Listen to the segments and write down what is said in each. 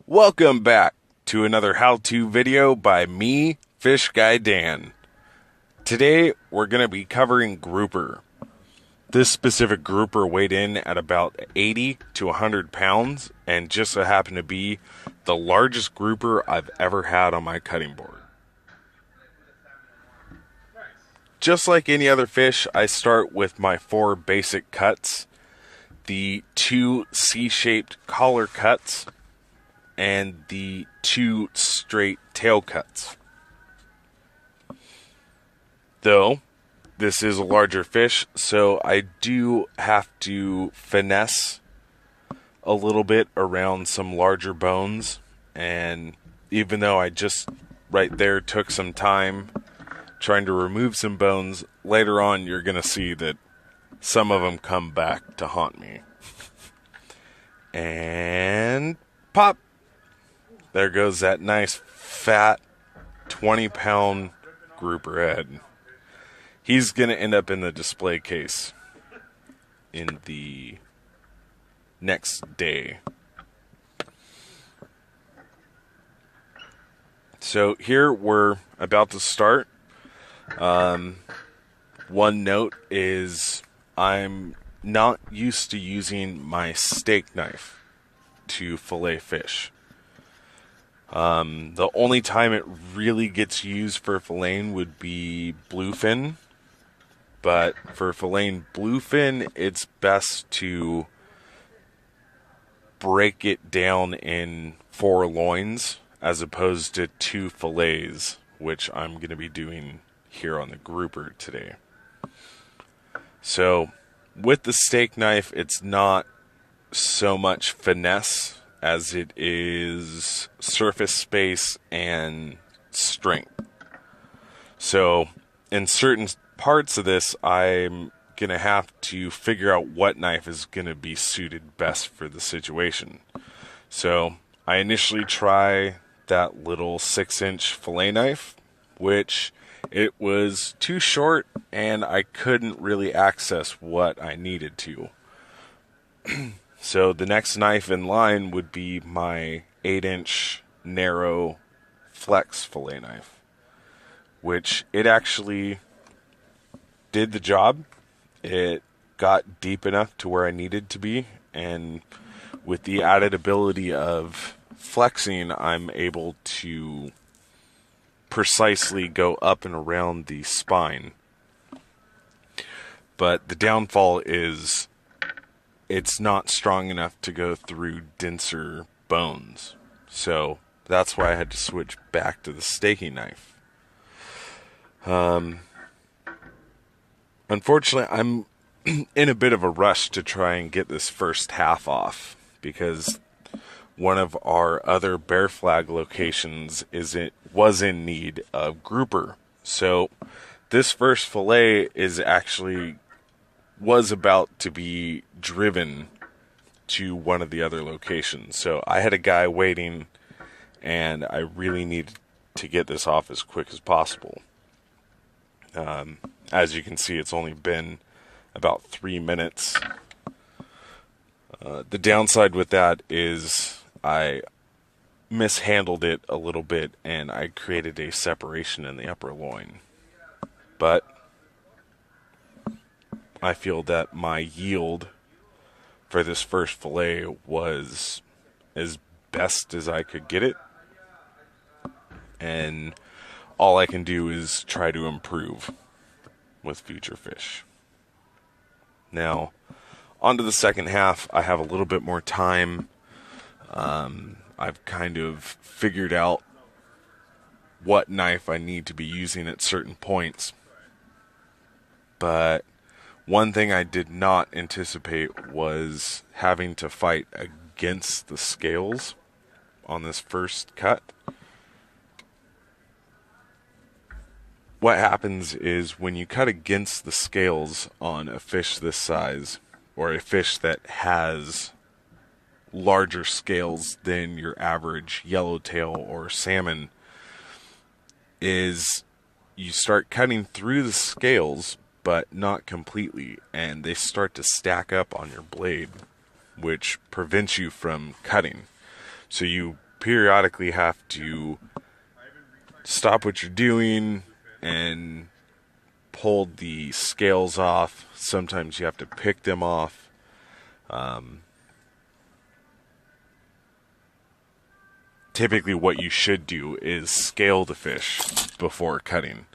Welcome back to another how-to video by me, FishGuyDan. Today, we're going to be covering grouper. This specific grouper weighed in at about 80 to 100 pounds and just so happened to be the largest grouper I've ever had on my cutting board. Just like any other fish, I start with my 4 basic cuts, the 2 C-shaped collar cuts, and the 2 straight tail cuts. Though, this is a larger fish, so I do have to finesse a little bit around some larger bones, and even though I just right there took some time trying to remove some bones, later on you're going to see that some of them come back to haunt me. And pop! There goes that nice, fat, 20-pound grouper head. He's going to end up in the display case in the next day. So here we're about to start. One note is I'm not used to using my steak knife to fillet fish. The only time it really gets used for filleting would be bluefin. But for filleting bluefin, it's best to break it down in 4 loins as opposed to 2 fillets, which I'm going to be doing here on the grouper today. So with the steak knife, it's not so much finesse as it is surface space and strength. So in certain parts of this, I'm going to have to figure out what knife is going to be suited best for the situation. So I initially try that little 6-inch fillet knife, which it was too short and I couldn't really access what I needed to. So the next knife in line would be my 8-inch narrow flex fillet knife, which it actually did the job. It got deep enough to where I needed to be, and with the added ability of flexing, I'm able to precisely go up and around the spine. But the downfall is it's not strong enough to go through denser bones. So that's why I had to switch back to the staking knife. Unfortunately, I'm in a bit of a rush to try and get this first half off because one of our other bear flag locations was in need of grouper. So this first fillet was about to be driven to one of the other locations. So I had a guy waiting, and I really needed to get this off as quick as possible. As you can see, it's only been about 3 minutes. The downside with that is I mishandled it a little bit, and I created a separation in the upper loin. But I feel that my yield for this first fillet was as best as I could get it. And all I can do is try to improve with future fish. Now, on to the second half. I have a little bit more time. I've kind of figured out what knife I need to be using at certain points. But one thing I did not anticipate was having to fight against the scales on this first cut. What happens is when you cut against the scales on a fish this size, or a fish that has larger scales than your average yellowtail or salmon, is you start cutting through the scales but not completely, and they start to stack up on your blade, which prevents you from cutting. So you periodically have to stop what you're doing and pull the scales off. Sometimes you have to pick them off. Typically what you should do is scale the fish before cutting.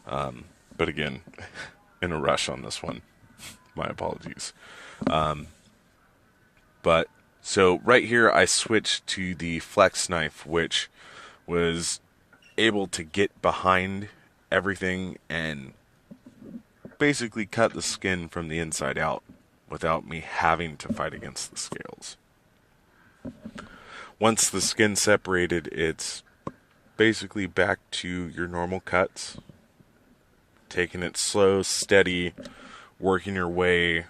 But again, in a rush on this one. My apologies. But so right here I switched to the flex knife, which was able to get behind everything and basically cut the skin from the inside out without me having to fight against the scales. Once the skin's separated, it's basically back to your normal cuts. Taking it slow, steady, working your way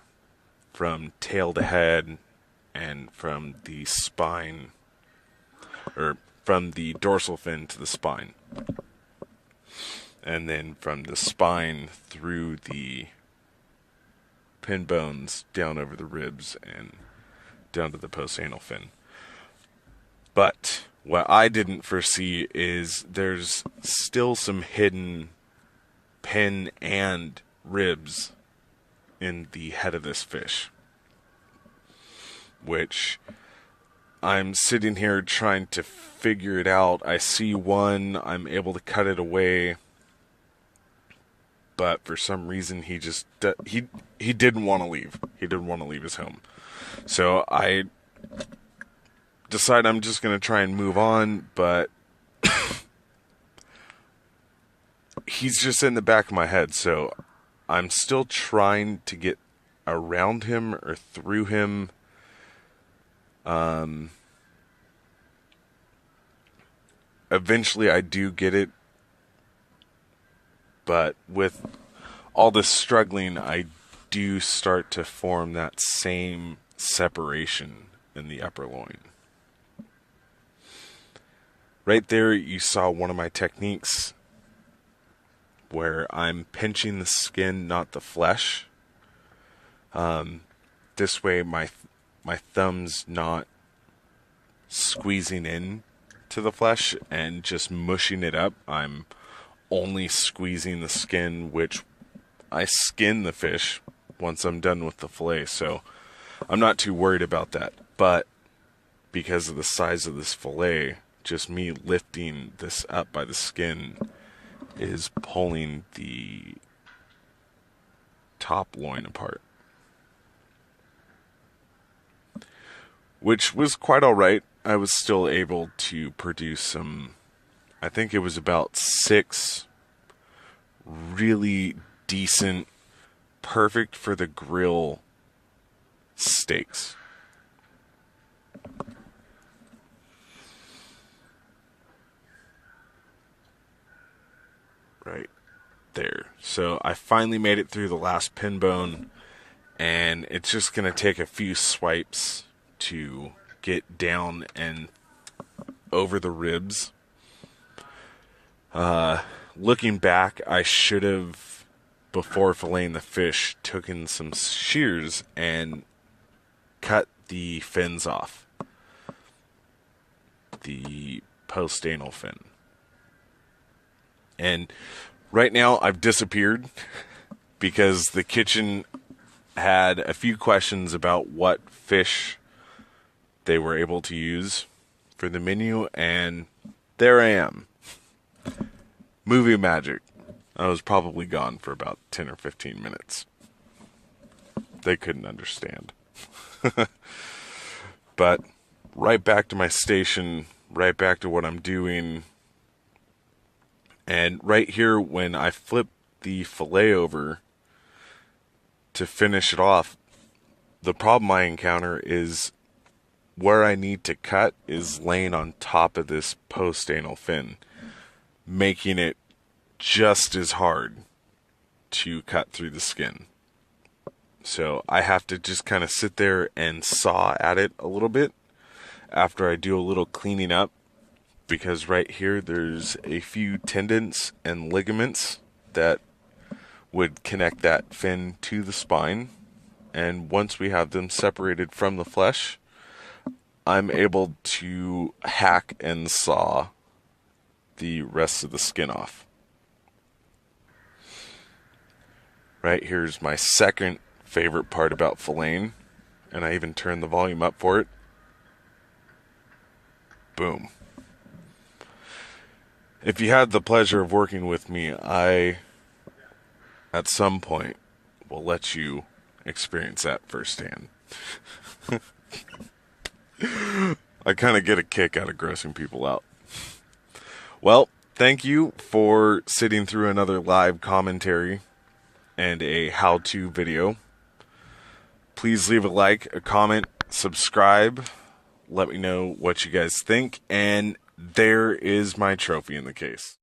from tail to head and from the spine, or from the dorsal fin to the spine. And then from the spine through the pin bones down over the ribs and down to the post-anal fin. But what I didn't foresee is there's still some hidden pin and ribs in the head of this fish, which I'm sitting here trying to figure it out. I see one, I'm able to cut it away, but for some reason he just he didn't want to leave. He didn't want to leave his home. So I decide I'm just going to try and move on, but he's just in the back of my head, so I'm still trying to get around him or through him. Eventually I do get it, but with all this struggling, I do start to form that same separation in the upper loin. Right there, you saw one of my techniques where I'm pinching the skin, not the flesh. This way, my thumb's not squeezing in to the flesh and just mushing it up. I'm only squeezing the skin, which I skin the fish once I'm done with the fillet, so I'm not too worried about that. But because of the size of this fillet, just me lifting this up by the skin is pulling the top loin apart, which was quite alright. I was still able to produce some, I think it was about 6 really decent, perfect for the grill steaks. Right there. So I finally made it through the last pin bone, and it's just going to take a few swipes to get down and over the ribs. Looking back, I should have, before filleting the fish, taken some shears and cut the fins off. The post-anal fin. And right now I've disappeared because the kitchen had a few questions about what fish they were able to use for the menu, and there I am. Movie magic. I was probably gone for about 10 or 15 minutes. They couldn't understand. But right back to my station, right back to what I'm doing. And right here, when I flip the fillet over to finish it off, the problem I encounter is where I need to cut is laying on top of this post-anal fin, making it just as hard to cut through the skin. So I have to just kind of sit there and saw at it a little bit after I do a little cleaning up, because right here there's a few tendons and ligaments that would connect that fin to the spine. And once we have them separated from the flesh, I'm able to hack and saw the rest of the skin off. Right here's my second favorite part about filleting, and I even turned the volume up for it. Boom. If you had the pleasure of working with me, I, at some point, will let you experience that firsthand. I kind of get a kick out of grossing people out. Well, thank you for sitting through another live commentary and a how-to video. Please leave a like, a comment, subscribe. Let me know what you guys think. And there is my trophy in the case.